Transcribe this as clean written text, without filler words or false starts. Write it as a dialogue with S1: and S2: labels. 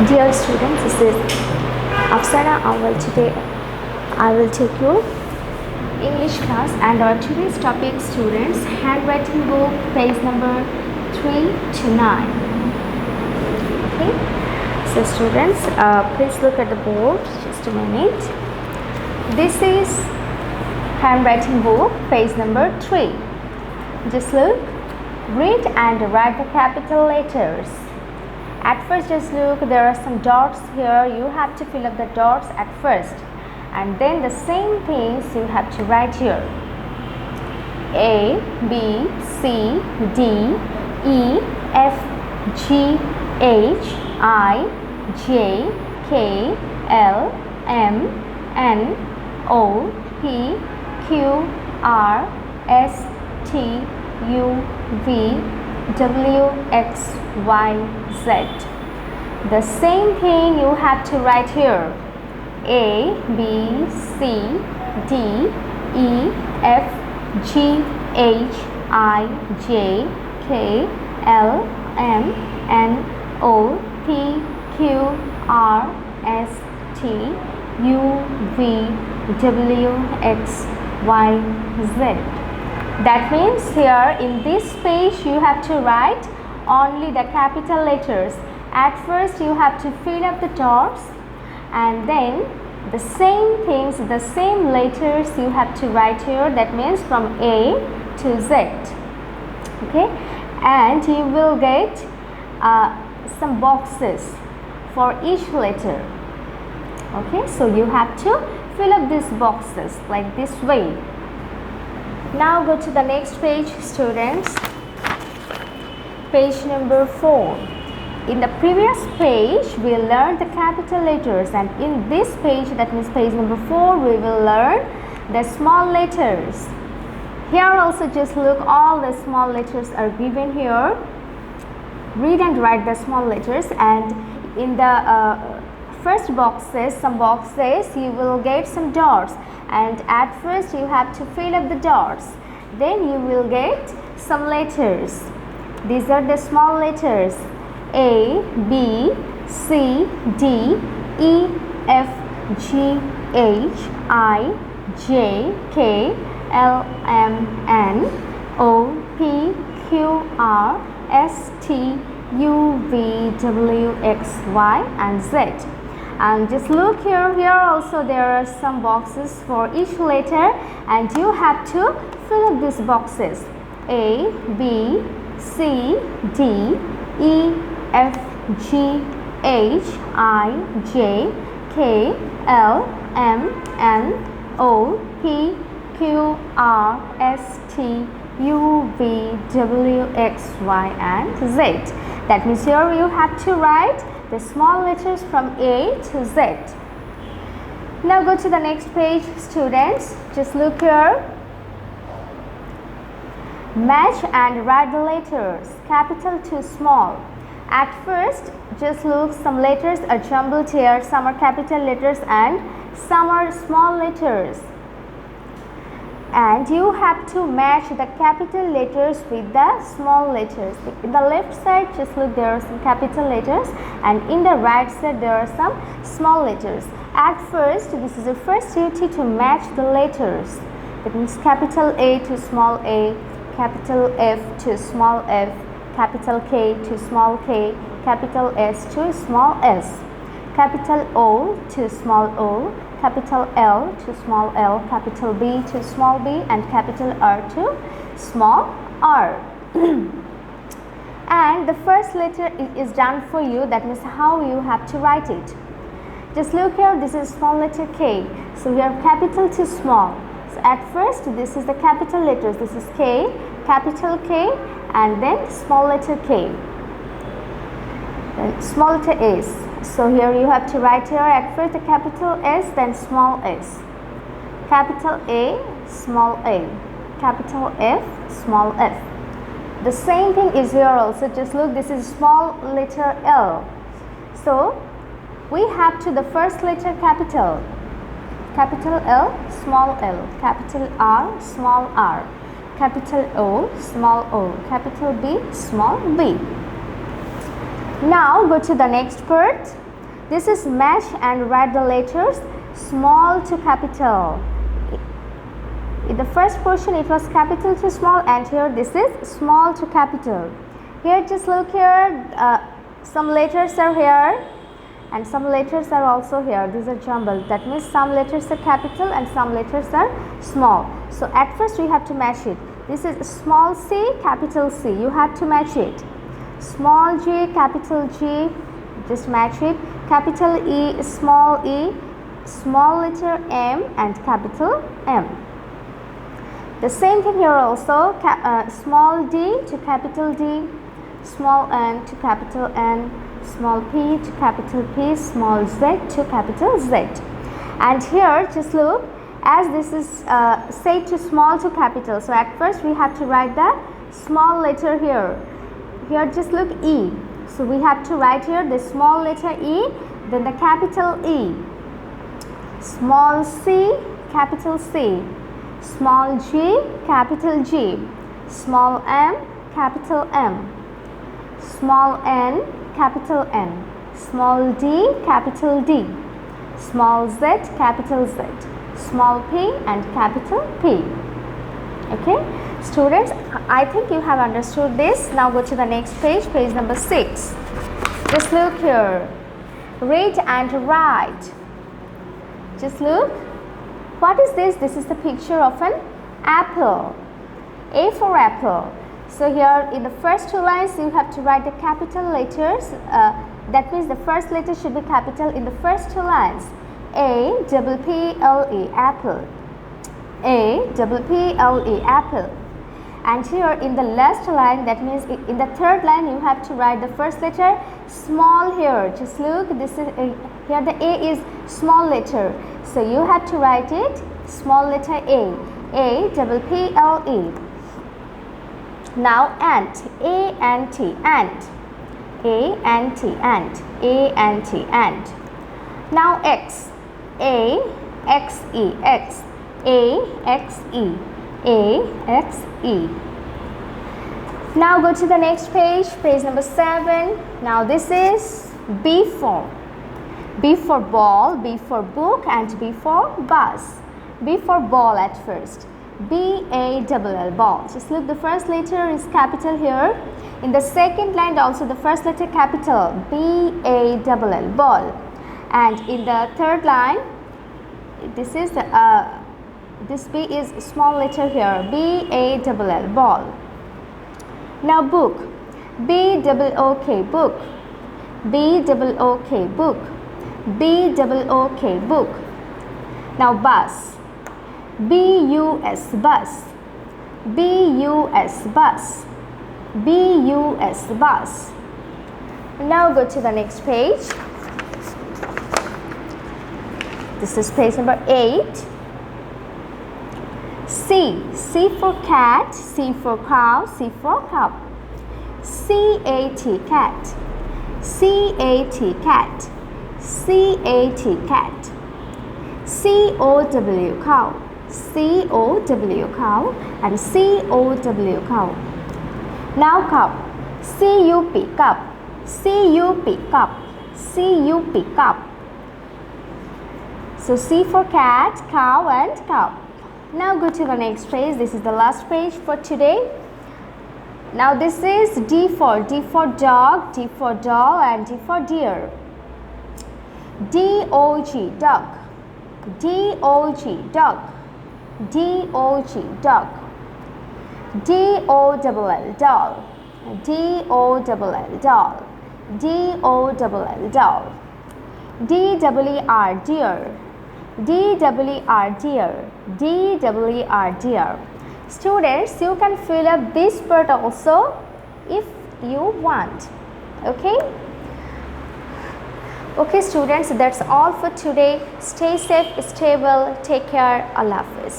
S1: Dear students, this is Afsana Awal. Today I will take your English class, and our today's topic, students, handwriting book, page number 3 to 9. Okay, so students, please look at the board. Just a minute. This is handwriting book, page number 3. Just look, read and write the capital letters. At first, just look, there are some dots here. You have to fill up the dots at first, and then the same things you have to write here. A, B, C, D, E, F, G, H, I, J, K, L, M, N, O, P, Q, R, S, T, U, V, W, X, Y, Z. The same thing you have to write here. A, B, C, D, E, F, G, H, I, J, K, L, M, N, O, P, Q, R, S, T, U, V, W, X, Y, Z. That means here in this page you have to write only the capital letters. At first you have to fill up the dots, and then the same things, the same letters you have to write here. That means from A to Z. Okay, and you will get some boxes for each letter. Okay, so you have to fill up these boxes like this way. Now go to the next page, students. Page number 4. In the previous page, we learned the capital letters, and in this page, that means page number 4, we will learn the small letters. Here also, just look, all the small letters are given here. Read and write the small letters, and in the first boxes, some boxes, you will get some dots, and at first you have to fill up the dots. Then you will get some letters. These are the small letters: A, B, C, D, E, F, G, H, I, J, K, L, M, N, O, P, Q, R, S, T, U, V, W, X, Y, and Z. And just look here, also there are some boxes for each letter, and you have to fill up these boxes: A, B, C, D, E, F, G, H, I, J, K, L, M, N, O, P, Q, R, S, T, U, V, W, X, Y, and Z. That means here you have to write the small letters from A to Z. Now go to the next page, students. Just look here. Match and write the letters, capital to small. At first, just look, some letters are jumbled here. Some are capital letters and some are small letters. And you have to match the capital letters with the small letters. In the left side, just look, there are some capital letters, and in the right side there are some small letters. At first, this is the first duty to match the letters. That means capital A to small a, capital F to small f, capital K to small k, capital S to small s, capital O to small o, capital L to small l, capital B to small b, and capital R to small r. And the first letter is done for you. That means how you have to write it. Just look here, this is small letter K. So we have capital to small. So at first, this is the capital letters. This is K, capital K, and then small letter K. Then small letter S. So here you have to write here at first the capital S, then small s. Capital A, small a. Capital F, small f. The same thing is here also. Just look, this is small letter L. So we have to the first letter capital. Capital L, small l. Capital R, small r. Capital O, small o. Capital B, small b. Now go to the next part. This is match and write the letters small to capital. In the first portion it was capital to small, and here this is small to capital. Here just look here, some letters are here and some letters are also here. These are jumbled. That means some letters are capital and some letters are small. So at first we have to match it. This is small c, capital C. You have to match it. Small g, capital G. Just match it. Capital E, small letter M, and capital M. The same thing here also. Small d to capital D, small n to capital N, small p to capital P, small z to capital Z. And here just look, as this is set to small to capital, so at first we have to write the small letter here. Here just look E. So we have to write here the small letter E, then the capital E, small c, capital C, small g, capital G, small m, capital M, small n, capital N, small d, capital D, small z, capital Z, small p, and capital P. Okay, students, I think you have understood this. Now go to the next page, page number 6. Just look here. Read and write. Just look. What is this? This is the picture of an apple. A for apple. So here in the first two lines you have to write the capital letters. That means the first letter should be capital in the first two lines. A double P L E, apple. A double P L E, apple. And here in the last line, that means in the third line, you have to write the first letter small here. Just look, this is here the A is small letter, so you have to write it small letter A double P L E. Now ant, A and T, ant. A and T, ant. A and T, ant. Now X, A X E, X. A X E, A X E. Now go to the next page, page number 7. Now this is B for. B for ball, B for book, and B for bus. B for ball at first. B-A-L-L, ball. Just look, the first letter is capital here. In the second line also the first letter capital, B-A-L-L, ball. And in the third line, this is this B is small letter here, B-A-L-L, ball. Now book, B-O-O-K, book. B-O-O-K, book. B-O-O-K, book. Now bus, B-U-S, bus. B-U-S, bus. B-U-S, bus. Now go to the next page. This is page number 8. C. C for cat, C for cow, C for cup. C-A-T, cat. C-A-T, cat. C-A-T, cat. C-O-W, cow. C-O-W, cow, and C-O-W, cow. Now cup. C-U-P, cup. C-U-P, cup. C-U-P, cup. So C for cat, cow, and cup. Now go to the next page. This is the last page for today. Now this is D for dog, D for doll, and D for deer. D-O-G, duck. D-O-G, duck. D-O-G, duck. D-O-L-L, doll. D-O-L-L, doll. D-O-L-L, doll. D-E-R, deer. D-E-R, deer. D-E-R, deer. Students, you can fill up this part also if you want. Okay? Okay students, that's all for today. Stay safe, stay well, take care. Allah Hafiz.